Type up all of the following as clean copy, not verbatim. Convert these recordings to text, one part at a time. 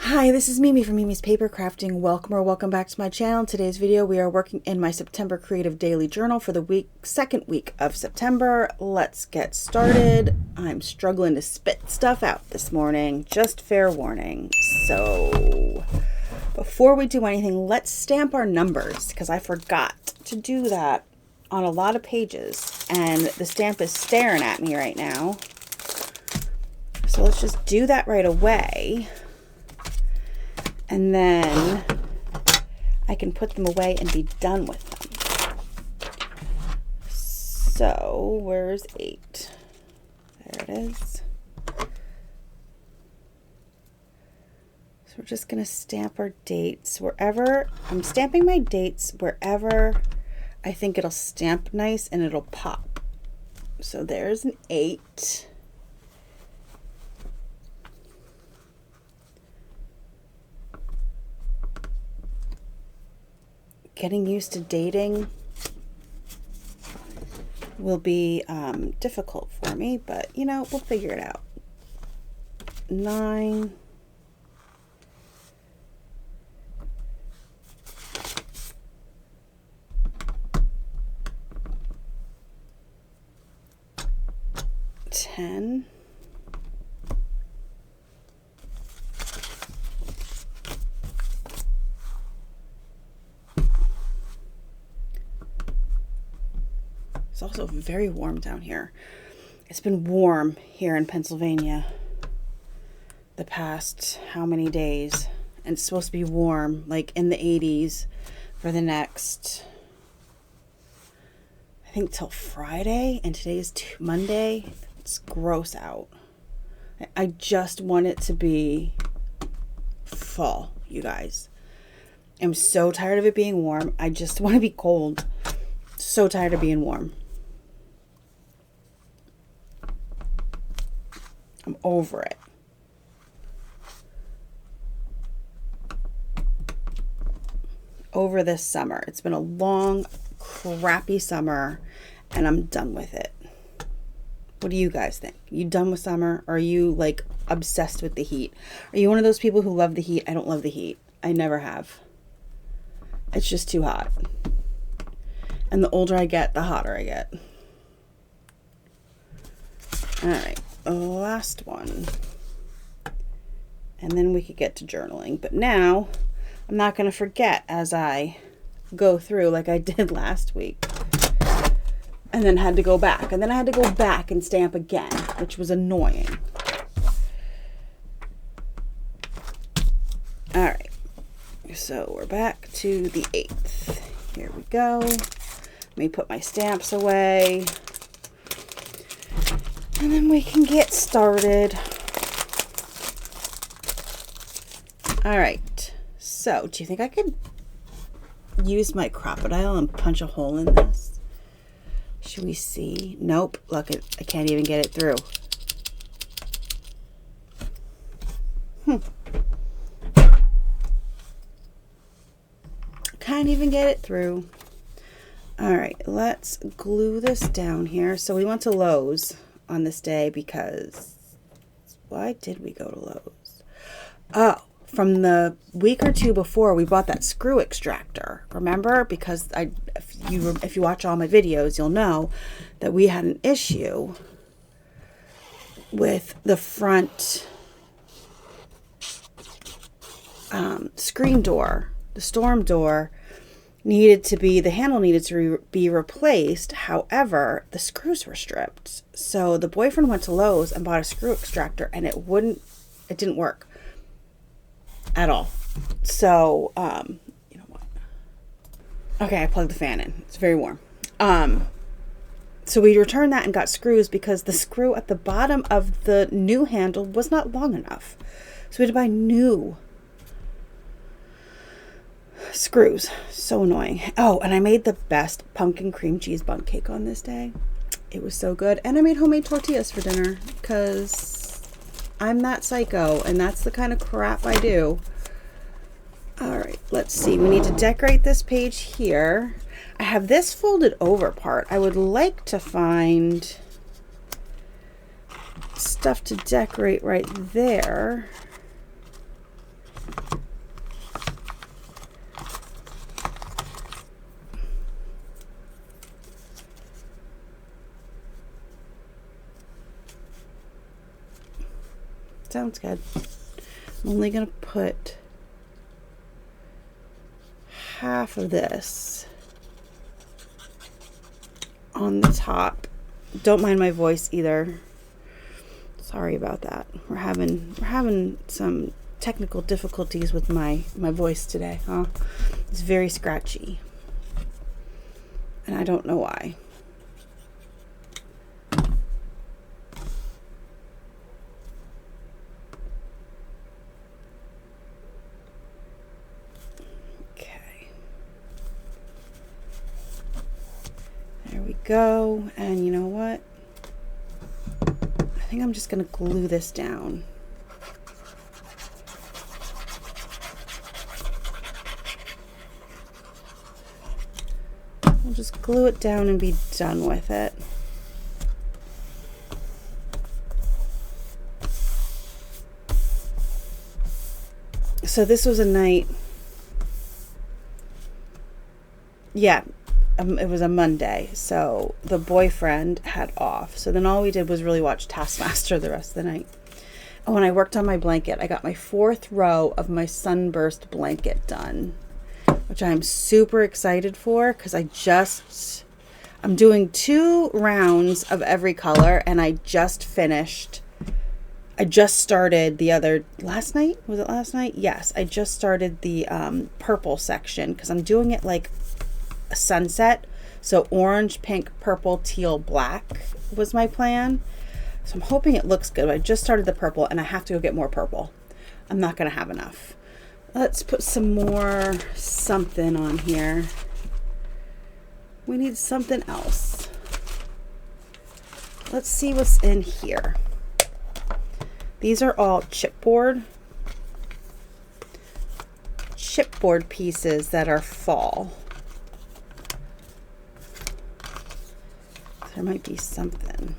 Hi, this is Mimi from Mimi's Paper Crafting. Welcome back to my channel. In today's video, we are working in my September Creative Daily Journal for the second week of September. Let's get started. I'm struggling to spit stuff out this morning, just fair warning. So before we do anything, let's stamp our numbers because I forgot to do that on a lot of pages and the stamp is staring at me right now. So let's just do that right away. And then I can put them away and be done with them. So, where's 8? There it is. So we're just going to stamp our dates wherever. I'm stamping my dates wherever I think it'll stamp nice and it'll pop. So there's an 8. Getting used to dating will be difficult for me, but you know, we'll figure it out. 9. $10. It's also very warm down here. It's been warm here in Pennsylvania the past how many days? And it's supposed to be warm, like in the 80s for the next, I think till Friday, and today's Monday. It's gross out. I just want it to be fall, you guys. I'm so tired of it being warm. I just want to be cold. So tired of being warm. I'm over it. Over this summer. It's been a long, crappy summer, and I'm done with it. What do you guys think? You done with summer? Or are you like obsessed with the heat? Are you one of those people who love the heat? I don't love the heat. I never have. It's just too hot. And the older I get, the hotter I get. All right. Last one, and then we could get to journaling. But now I'm not going to forget as I go through like I did last week, and then had to go back, and then I had to go back and stamp again, which was annoying. All right, so we're back to the 8th. Here we go. Let me put my stamps away. And then we can get started. All right. So, do you think I could use my crocodile and punch a hole in this? Should we see? Nope. Look, I can't even get it through. Can't even get it through. All right. Let's glue this down here. So we went to Lowe's on this day because why did we go to Lowe's? Oh, from the week or two before we bought that screw extractor. Remember? Because if you watch all my videos, you'll know that we had an issue with the front screen door, the storm door. The handle needed to be replaced. However, the screws were stripped. So the boyfriend went to Lowe's and bought a screw extractor, and it didn't work at all. So, you know what? Okay, I plugged the fan in. It's very warm. So we returned that and got screws because the screw at the bottom of the new handle was not long enough. So we had to buy new screws. So annoying. Oh, and I made the best pumpkin cream cheese bundt cake on this day. It was so good. And I made homemade tortillas for dinner because I'm that psycho and that's the kind of crap I do. All right, let's see. We need to decorate this page here. I have this folded over part. I would like to find stuff to decorate right there. sounds good. I'm only going to put half of this on the top. Don't mind my voice either. Sorry about that. We're having some technical difficulties with my voice today, huh? It's very scratchy. And I don't know why. Okay. There we go. And you know what? I think I'm just going to glue this down. We'll just glue it down and be done with it. So this was a night, yeah, it was a Monday, so the boyfriend had off. So then all we did was really watch Taskmaster the rest of the night. And when I worked on my blanket, I got my 4th row of my sunburst blanket done, which I'm super excited for because I'm doing 2 rounds of every color, and I just started last night? Was it last night? Yes, I just started the purple section because I'm doing it like a sunset. So orange, pink, purple, teal, black was my plan. So I'm hoping it looks good. I just started the purple and I have to go get more purple. I'm not going to have enough. Let's put some more something on here. We need something else. Let's see what's in here. These are all chipboard pieces that are fall. There might be something.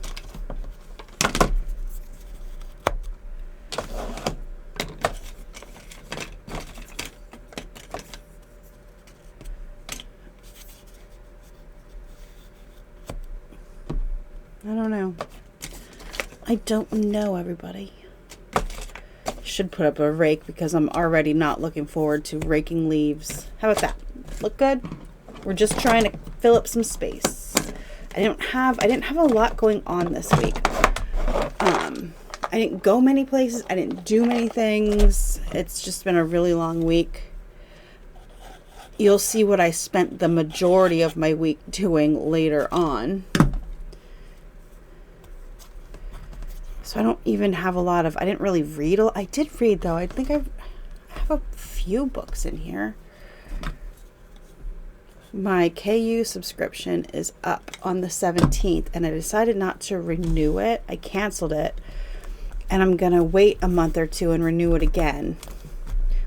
I don't know, everybody. Should put up a rake because I'm already not looking forward to raking leaves. How about that? Look good? We're just trying to fill up some space. I didn't have a lot going on this week. I didn't go many places. I didn't do many things. It's just been a really long week. You'll see what I spent the majority of my week doing later on. So I don't even have a lot of, I didn't really read. I did read though. I think I have a few books in here. My KU subscription is up on the 17th and I decided not to renew it. I canceled it and I'm going to wait a month or two and renew it again,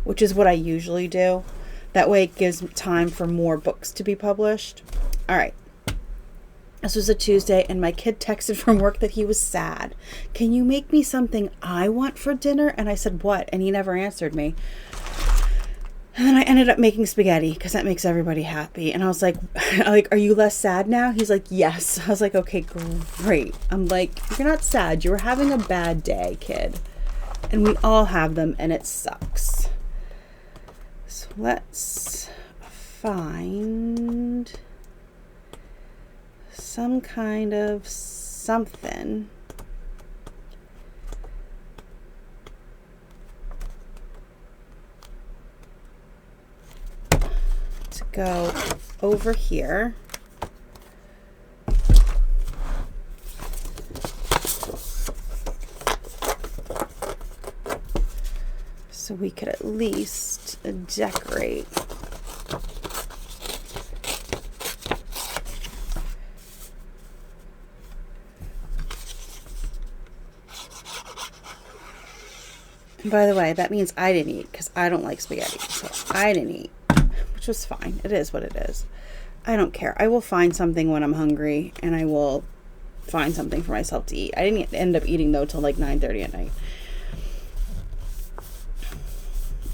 which is what I usually do. That way it gives time for more books to be published. All right. This was a Tuesday and my kid texted from work that he was sad. Can you make me something I want for dinner? And I said, what? And he never answered me. And then I ended up making spaghetti because that makes everybody happy. And I was like, are you less sad now? He's like, yes. I was like, okay, great. I'm like, you're not sad. You were having a bad day, kid. And we all have them and it sucks. So let's find some kind of something to go over here. So we could at least decorate. And by the way, that means I didn't eat because I don't like spaghetti. So I didn't eat, which was fine. It is what it is. I don't care. I will find something when I'm hungry and I will find something for myself to eat. I didn't end up eating though till like 9:30 at night.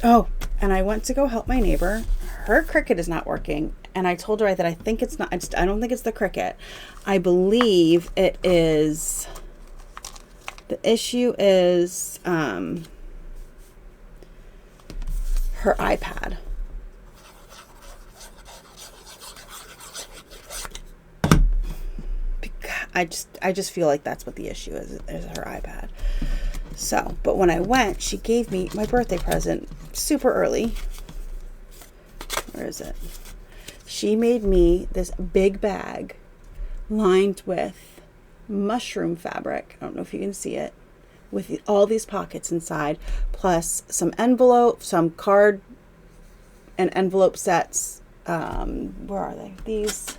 Oh, and I went to go help my neighbor. Her Cricut is not working. And I told her that I think it's not, I don't think it's the Cricut. I believe it is The issue is her iPad. I just feel like that's what the issue is her iPad. So, but when I went, she gave me my birthday present super early. Where is it? She made me this big bag lined with mushroom fabric. I don't know if you can see it. With all these pockets inside, plus some envelope, some card and envelope sets. Where are they? These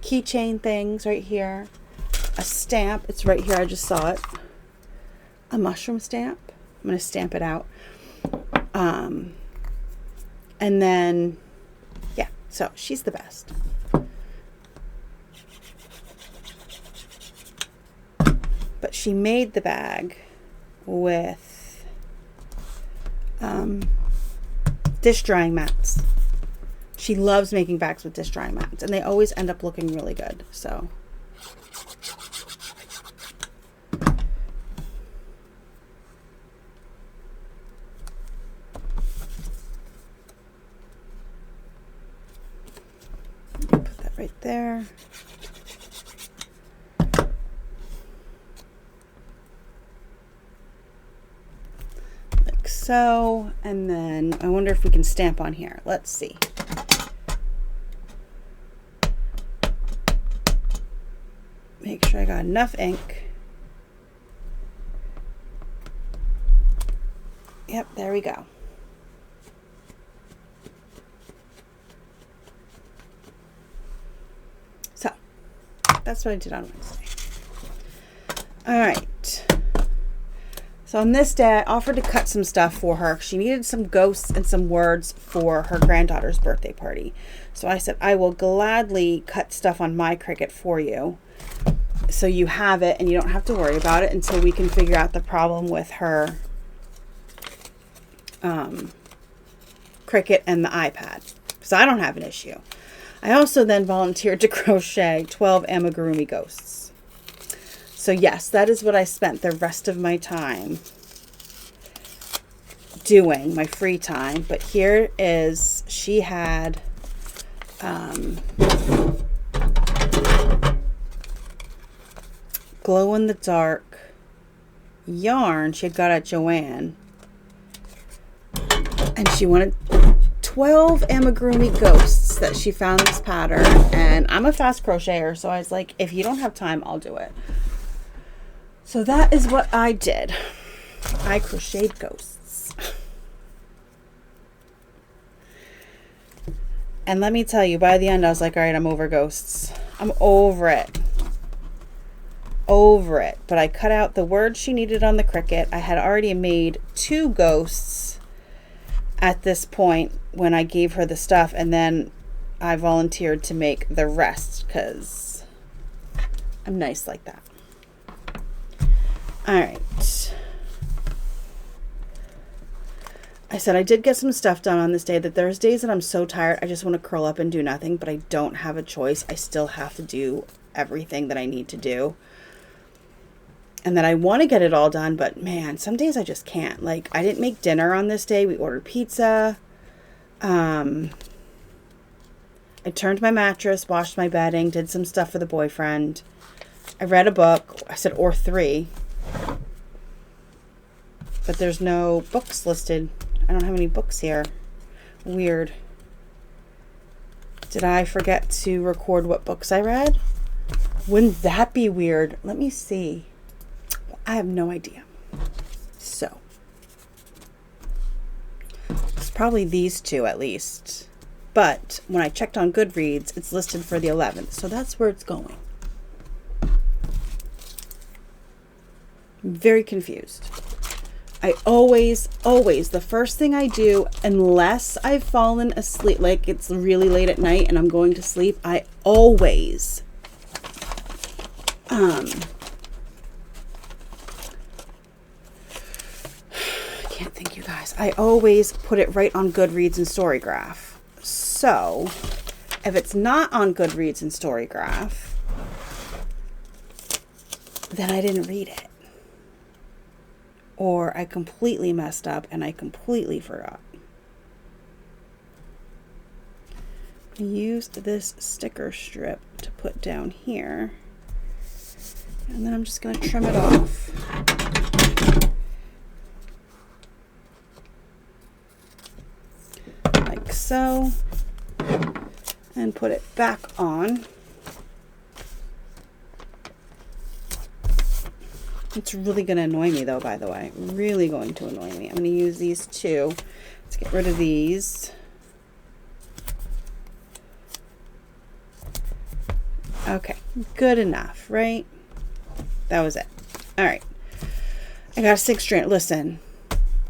keychain things right here. A stamp. It's right here. I just saw it. A mushroom stamp. I'm going to stamp it out. And then, yeah. So she's the best. But she made the bag with dish drying mats. She loves making bags with dish drying mats, and they always end up looking really good. So put that right there. Like so, and then I wonder if we can stamp on here. Let's see. Make sure I got enough ink. Yep, there we go. So, that's what I did on Wednesday. All right. So on this day, I offered to cut some stuff for her. She needed some ghosts and some words for her granddaughter's birthday party. So I said, I will gladly cut stuff on my Cricut for you, so you have it and you don't have to worry about it until we can figure out the problem with her Cricut and the iPad. So I don't have an issue. I also then volunteered to crochet 12 amigurumi ghosts. So yes, that is what I spent the rest of my time doing, my free time. But here is, she had glow-in-the-dark yarn she had got at JWM. And she wanted 12 amigurumi ghosts that she found this pattern. And I'm a fast crocheter, so I was like, if you don't have time, I'll do it. So that is what I did. I crocheted ghosts. And let me tell you, by the end, I was like, all right, I'm over ghosts. I'm over it. Over it. But I cut out the words she needed on the Cricut. I had already made 2 ghosts at this point when I gave her the stuff, and then I volunteered to make the rest because I'm nice like that. All right. I said I did get some stuff done on this day. That there's days that I'm so tired I just want to curl up and do nothing, but I don't have a choice. I still have to do everything that I need to do. And that I want to get it all done, but man, some days I just can't. Like, I didn't make dinner on this day. We ordered pizza. I turned my mattress, washed my bedding, did some stuff for the boyfriend. I read a book. I said, or 3. But there's no books listed. I don't have any books here. Weird. Did I forget to record what books I read? Wouldn't that be weird? Let me see. I have no idea. So, it's probably these 2 at least. But when I checked on Goodreads, it's listed for the 11th. So that's where it's going. I'm very confused. I always, the first thing I do, unless I've fallen asleep, like it's really late at night and I'm going to sleep, I always I can't think, you guys. I always put it right on Goodreads and Storygraph. So if it's not on Goodreads and Storygraph, then I didn't read it. or I completely messed up and I completely forgot. Use this sticker strip to put down here, and then I'm just going to trim it off. Like so, and put it back on. It's really going to annoy me though, by the way. Really going to annoy me. I'm going to use these two. Let's get rid of these. Okay, good enough, right? That was it. All right. I got a sink strainer. Listen,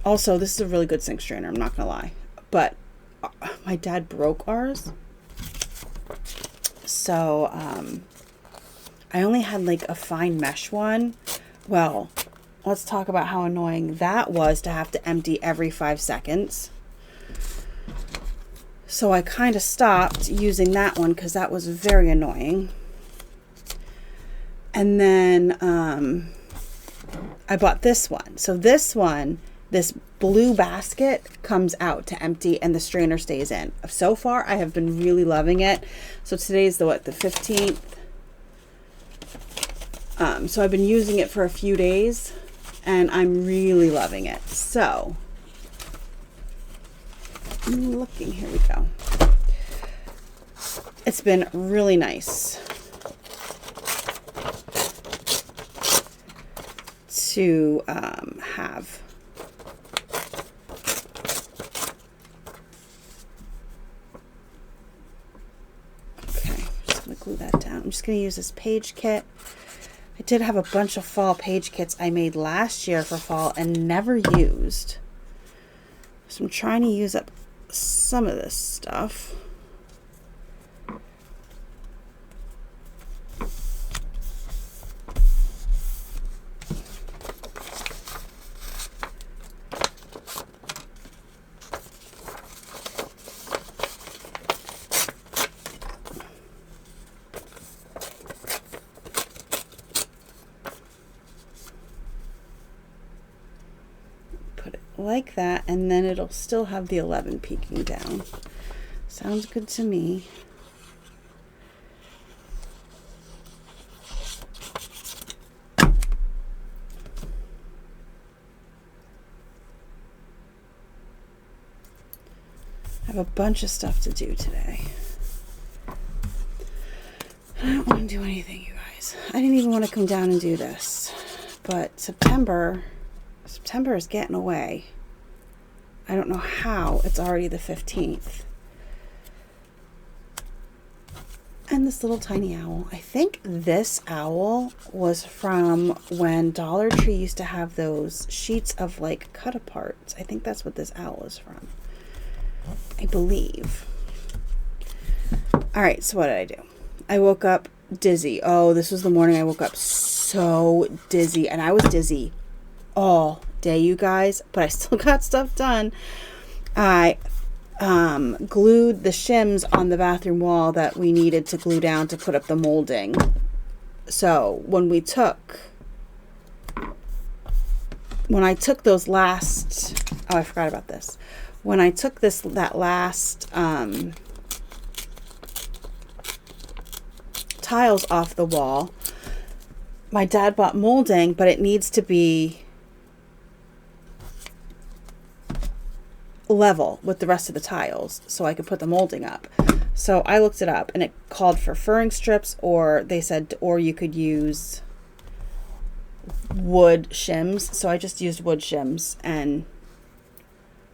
also, this is a really good sink strainer. I'm not going to lie. But my dad broke ours. So, I only had like a fine mesh one. Well, let's talk about how annoying that was to have to empty every 5 seconds. So I kind of stopped using that one because that was very annoying. And then I bought this one. So this one, this blue basket comes out to empty and the strainer stays in. So far, I have been really loving it. So today's the 15th. So I've been using it for a few days and I'm really loving it. So I'm looking, here we go. It's been really nice to have. Okay, just gonna glue that down. I'm just gonna use this page kit. I did have a bunch of fall page kits I made last year for fall and never used. So I'm trying to use up some of this stuff. Like that, and then it'll still have the 11 peeking down. Sounds good to me. I have a bunch of stuff to do today. I don't want to do anything, you guys. I didn't even want to come down and do this, but September is getting away. I don't know how. It's already the 15th. And this little tiny owl. I think this owl was from when Dollar Tree used to have those sheets of like cut aparts. I think that's what this owl is from. I believe. All right, so what did I do? I woke up dizzy. Oh, this was the morning I woke up so dizzy. And I was dizzy all day, you guys, but I still got stuff done. I glued the shims on the bathroom wall that we needed to glue down to put up the molding. So when I took those last, oh, I forgot about this. When I took that last tiles off the wall, my dad bought molding, but it needs to be level with the rest of the tiles so I could put the molding up. So I looked it up and it called for furring strips, or they said, or you could use wood shims. So I just used wood shims and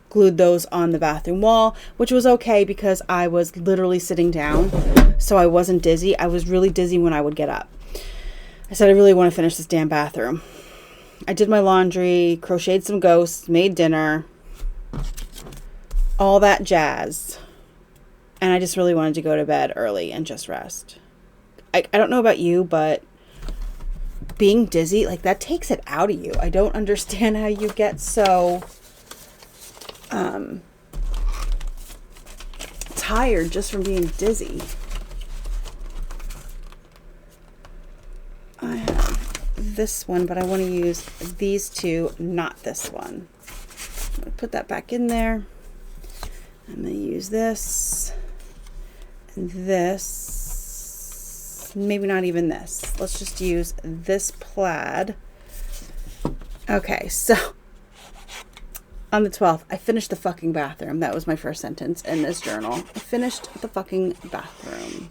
glued those on the bathroom wall, which was okay because I was literally sitting down, so I wasn't dizzy. I was really dizzy when I would get up. I said, I really want to finish this damn bathroom. I did my laundry, crocheted some ghosts, made dinner, all that jazz. And I just really wanted to go to bed early and just rest. I don't know about you, but being dizzy, like, that takes it out of you. I don't understand how you get so tired just from being dizzy. I have this one, but I want to use these two, not this one. I'm going to put that back in there. I'm going to use this and this. Maybe not even this. Let's just use this plaid. Okay, so on the 12th, I finished the fucking bathroom. That was my first sentence in this journal. I finished the fucking bathroom.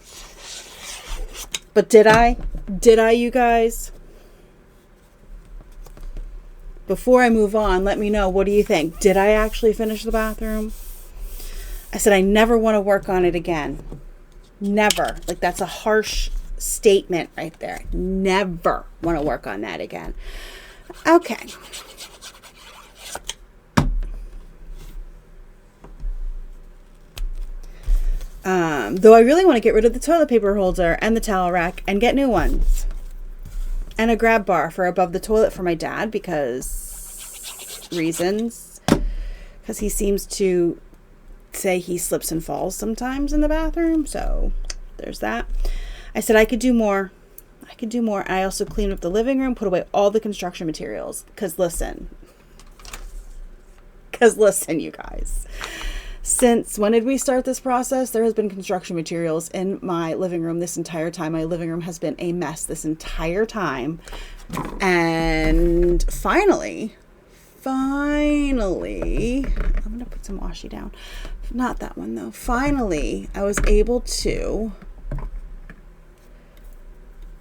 But did I? Did I, you guys? Before I move on, let me know. What do you think? Did I actually finish the bathroom? I said I never want to work on it again. Never. Like, that's a harsh statement right there. Never want to work on that again. Okay. Though I really want to get rid of the toilet paper holder and the towel rack and get new ones. And a grab bar for above the toilet for my dad because reasons. Because he seems to say he slips and falls sometimes in the bathroom. So there's that. I said I could do more. I could do more. I also cleaned up the living room, put away all the construction materials. Because listen, you guys. Since when did we start this process? There has been construction materials in my living room this entire time. My living room has been a mess this entire time. And finally, I'm going to put some washi down. Not that one though. Finally, I was able to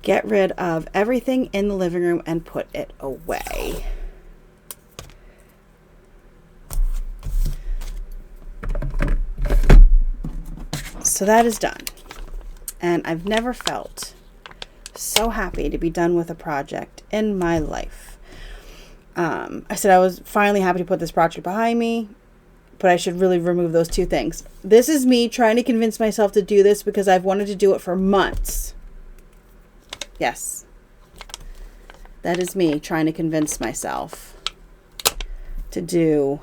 get rid of everything in the living room and put it away. So that is done. And I've never felt so happy to be done with a project in my life. I said I was finally happy to put this project behind me, but I should really remove those two things. This is me trying to convince myself to do this because I've wanted to do it for months. Yes. That is me trying to convince myself to do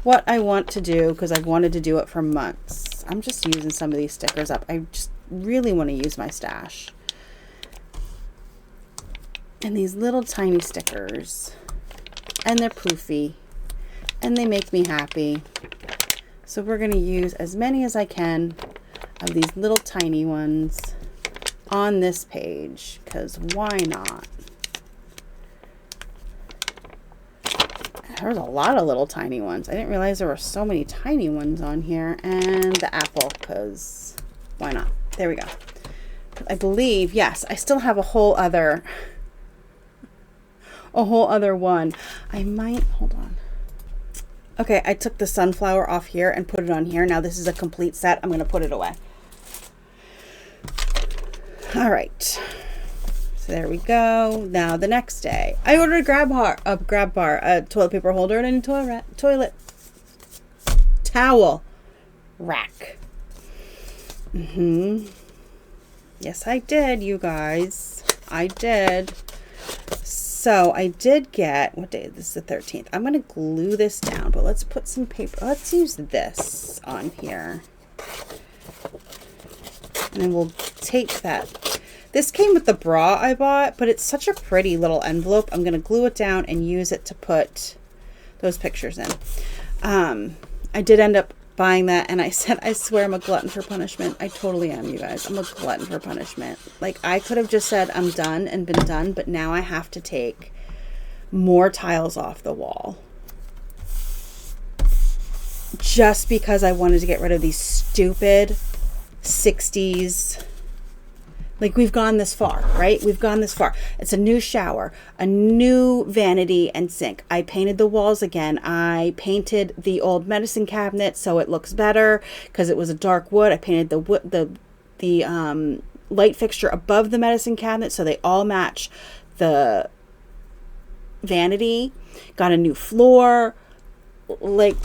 what I want to do because I've wanted to do it for months. I'm just using some of these stickers up. I just really want to use my stash. And these little tiny stickers. And they're poofy. And they make me happy. So we're going to use as many as I can of these little tiny ones on this page. Because why not? There's a lot of little tiny ones. I didn't realize there were so many tiny ones on here. And the apple, because why not? There we go. I believe, yes, I still have a whole other one. I might, hold on. Okay, I took the sunflower off here and put it on here. Now this is a complete set. I'm going to put it away. All right. So there we go. Now the next day, I ordered a grab bar, a toilet paper holder, and a toilet towel rack. Yes, I did, you guys. I did. So I did get, what day? This is the 13th. I'm going to glue this down, but let's put some paper. Let's use this on here. And then we'll tape that. This came with the bra I bought, but it's such a pretty little envelope. I'm going to glue it down and use it to put those pictures in. I did end up buying that, and I said, I swear I'm a glutton for punishment. I totally am, you guys. I'm a glutton for punishment. Like, I could have just said I'm done and been done, but now I have to take more tiles off the wall. Just because I wanted to get rid of these stupid 60s. Like, we've gone this far, right? We've gone this far. It's a new shower, a new vanity and sink. I painted the walls again. I painted the old medicine cabinet so it looks better because it was a dark wood. I painted the light fixture above the medicine cabinet so they all match the vanity. Got a new floor. Like,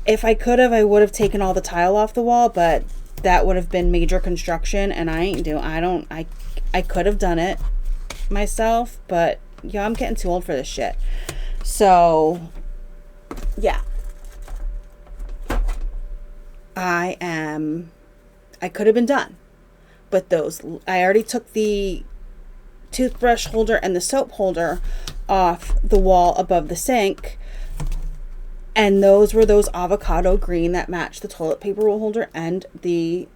if I could have, I would have taken all the tile off the wall, but that would have been major construction, and I could have done it myself, but yeah, I'm getting too old for this shit. So yeah, I could have been done, but I already took the toothbrush holder and the soap holder off the wall above the sink. And those were those avocado green that matched the toilet paper roll holder and the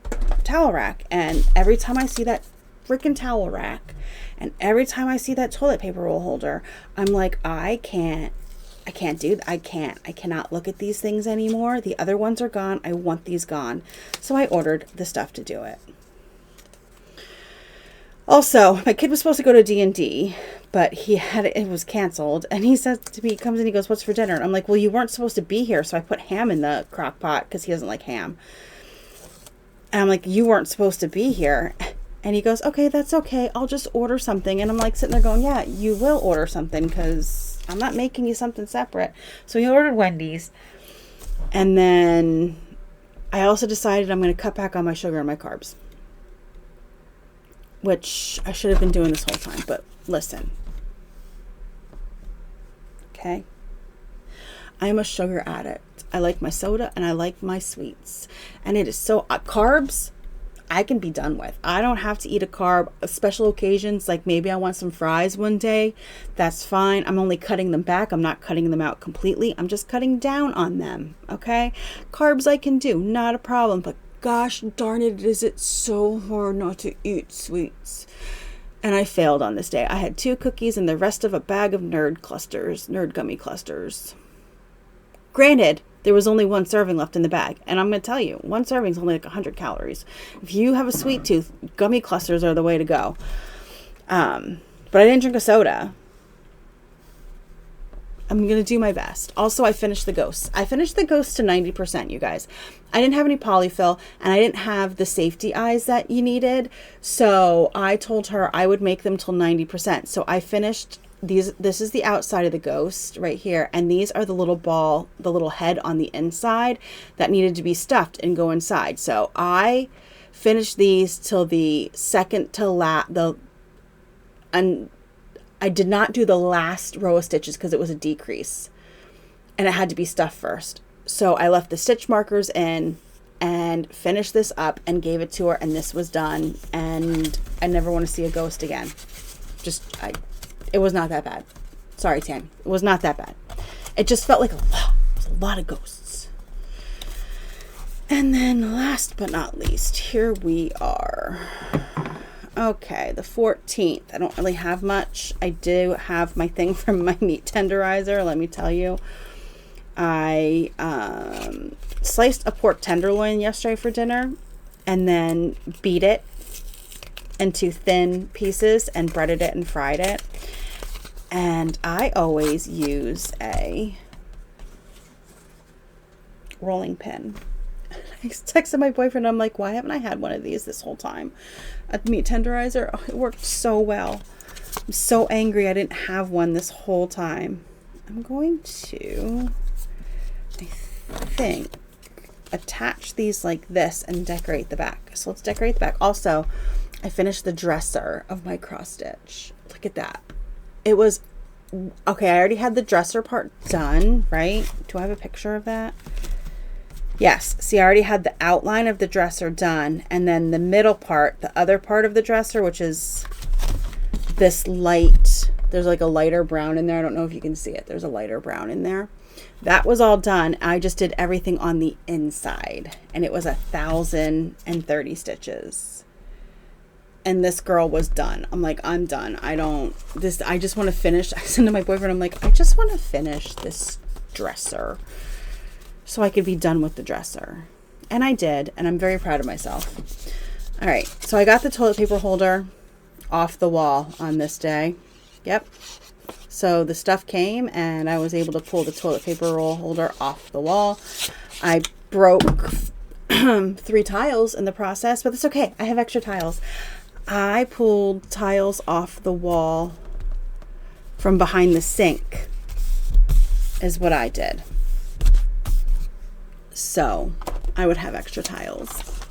towel rack. And every time I see that freaking towel rack and every time I see that toilet paper roll holder, I'm like, I cannot look at these things anymore. The other ones are gone. I want these gone. So I ordered the stuff to do it. Also, my kid was supposed to go to D&D, but it was canceled. And he says to me, he comes in, he goes, "What's for dinner?" And I'm like, "Well, you weren't supposed to be here." So I put ham in the crock pot because he doesn't like ham. And I'm like, "You weren't supposed to be here." And he goes, "Okay, that's okay. I'll just order something." And I'm like sitting there going, "Yeah, you will order something because I'm not making you something separate." So he ordered Wendy's. And then I also decided I'm going to cut back on my sugar and my carbs, which I should have been doing this whole time, but listen. Okay? I am a sugar addict. I like my soda and I like my sweets. And it is so... carbs, I can be done with. I don't have to eat a carb. Special occasions, like maybe I want some fries one day. That's fine. I'm only cutting them back. I'm not cutting them out completely. I'm just cutting down on them. Okay? Carbs I can do. Not a problem. But gosh darn it, is it so hard not to eat sweets. And I failed on this day. I had 2 cookies and the rest of a bag of nerd gummy clusters. Granted, there was only 1 serving left in the bag. And I'm going to tell you, 1 serving is only like 100 calories. If you have a sweet tooth, gummy clusters are the way to go. But I didn't drink a soda. I'm going to do my best. Also, I finished the Ghosts. I finished the Ghosts to 90%, you guys. I didn't have any polyfill, and I didn't have the safety eyes that you needed. So I told her I would make them till 90%. So I finished these. This is the outside of the Ghost right here. And these are the little head on the inside that needed to be stuffed and go inside. So I finished these till the second to last, I did not do the last row of stitches because it was a decrease and it had to be stuffed first. So I left the stitch markers in and finished this up and gave it to her, and this was done. And I never want to see a ghost again. It was not that bad. Sorry, Tammy. It was not that bad. It just felt like a lot of ghosts. And then last but not least, here we are. Okay, the 14th. I don't really have much. I do have my thing from my meat tenderizer, let me tell you. I sliced a pork tenderloin yesterday for dinner and then beat it into thin pieces and breaded it and fried it. And I always use a rolling pin. I texted my boyfriend. I'm like, why haven't I had one of these this whole time? A meat tenderizer. Oh, it worked so well. I'm so angry I didn't have one this whole time. I'm going to, I think, attach these like this and decorate the back. So let's decorate the back. Also, I finished the dresser of my cross stitch. Look at that. It was, okay, I already had the dresser part done, right? Do I have a picture of that? Yes, see, I already had the outline of the dresser done, and then the middle part, the other part of the dresser, which is this light, there's like a lighter brown in there. I don't know if you can see it. There's a lighter brown in there. That was all done. I just did everything on the inside, and it was 1,030 stitches. And this girl was done. I'm like, I'm done. I just want to finish. I said to my boyfriend, I'm like, I just want to finish this dresser so I could be done with the dresser. And I did, and I'm very proud of myself. All right, so I got the toilet paper holder off the wall on this day. Yep. So the stuff came, and I was able to pull the toilet paper roll holder off the wall. I broke 3 tiles in the process, but that's okay. I have extra tiles. I pulled tiles off the wall from behind the sink is what I did. So I would have extra tiles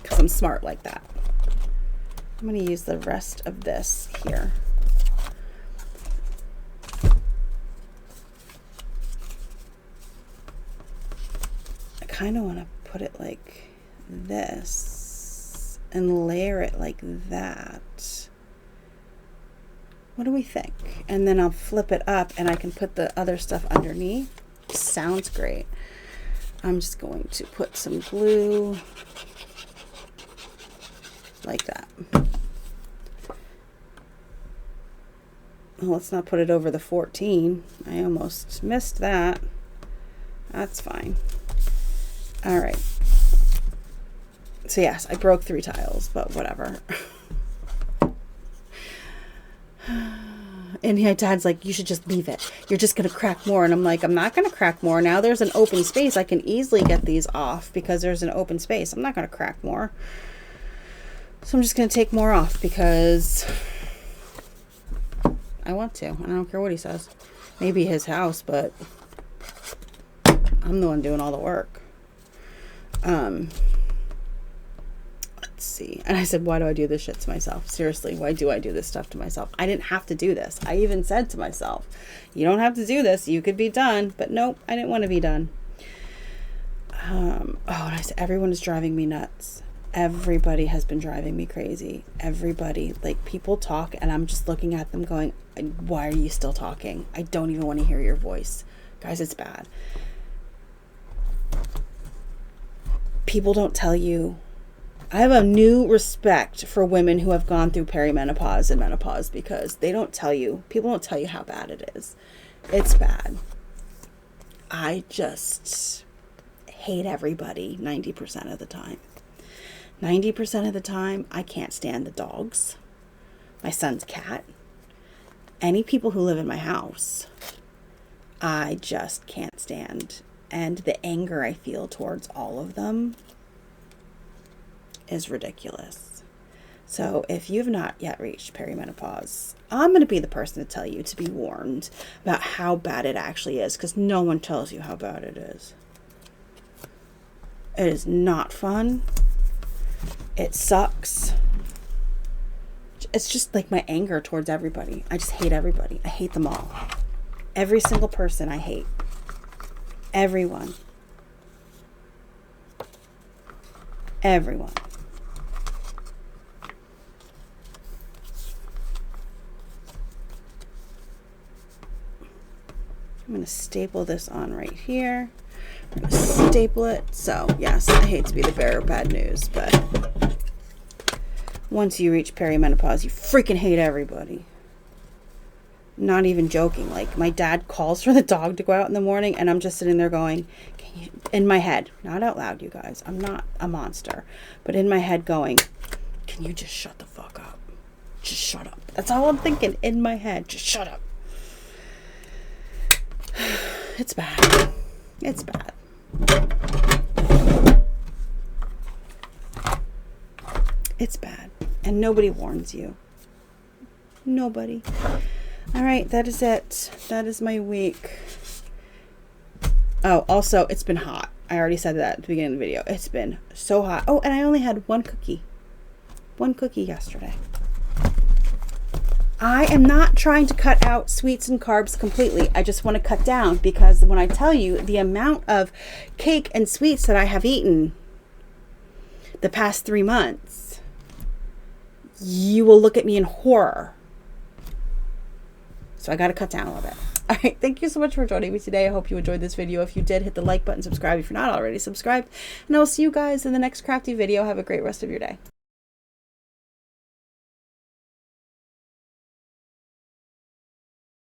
because I'm smart like that. I'm going to use the rest of this here. I kind of want to put it like this and layer it like that. What do we think? And then I'll flip it up and I can put the other stuff underneath. Sounds great. I'm just going to put some glue like that. Well, let's not put it over the 14. I almost missed that. That's fine. All right. So yes, I broke 3 tiles, but whatever. And my dad's like, you should just leave it. You're just going to crack more. And I'm like, I'm not going to crack more. Now there's an open space. I can easily get these off because there's an open space. I'm not going to crack more. So I'm just going to take more off because I want to. I don't care what he says. Maybe his house, but I'm the one doing all the work. Let's see. And I said, why do I do this shit to myself? Seriously, why do I do this stuff to myself? I didn't have to do this. I even said to myself, you don't have to do this. You could be done. But nope, I didn't want to be done. And I said, everyone is driving me nuts. Everybody has been driving me crazy. Everybody, like, people talk and I'm just looking at them going, why are you still talking? I don't even want to hear your voice. Guys, it's bad. People don't tell you. I have a new respect for women who have gone through perimenopause and menopause because they don't tell you. People don't tell you how bad it is. It's bad. I just hate everybody 90% of the time. 90% of the time, I can't stand the dogs, my son's cat, any people who live in my house. I just can't stand. And the anger I feel towards all of them is ridiculous. So if you've not yet reached perimenopause, I'm going to be the person to tell you to be warned about how bad it actually is, because no one tells you how bad it is. It is not fun. It sucks. It's just like my anger towards everybody. I just hate everybody. I hate them all. Every single person I hate. Everyone. Everyone. I'm going to staple this on right here. I'm going to staple it. So, yes, I hate to be the bearer of bad news, but once you reach perimenopause, you freaking hate everybody. Not even joking. Like, my dad calls for the dog to go out in the morning, and I'm just sitting there going, can you, in my head, not out loud, you guys. I'm not a monster, but in my head going, can you just shut the fuck up? Just shut up. That's all I'm thinking in my head. Just shut up. It's bad. It's bad. It's bad. And nobody warns you. Nobody. All right, that is it. That is my week. Oh, also, it's been hot. I already said that at the beginning of the video. It's been so hot. Oh, and I only had one cookie. One cookie yesterday. I am not trying to cut out sweets and carbs completely. I just want to cut down because when I tell you the amount of cake and sweets that I have eaten the past 3 months, you will look at me in horror. So I got to cut down a little bit. All right. Thank you so much for joining me today. I hope you enjoyed this video. If you did, hit the like button, subscribe if you're not already subscribed. And I will see you guys in the next crafty video. Have a great rest of your day.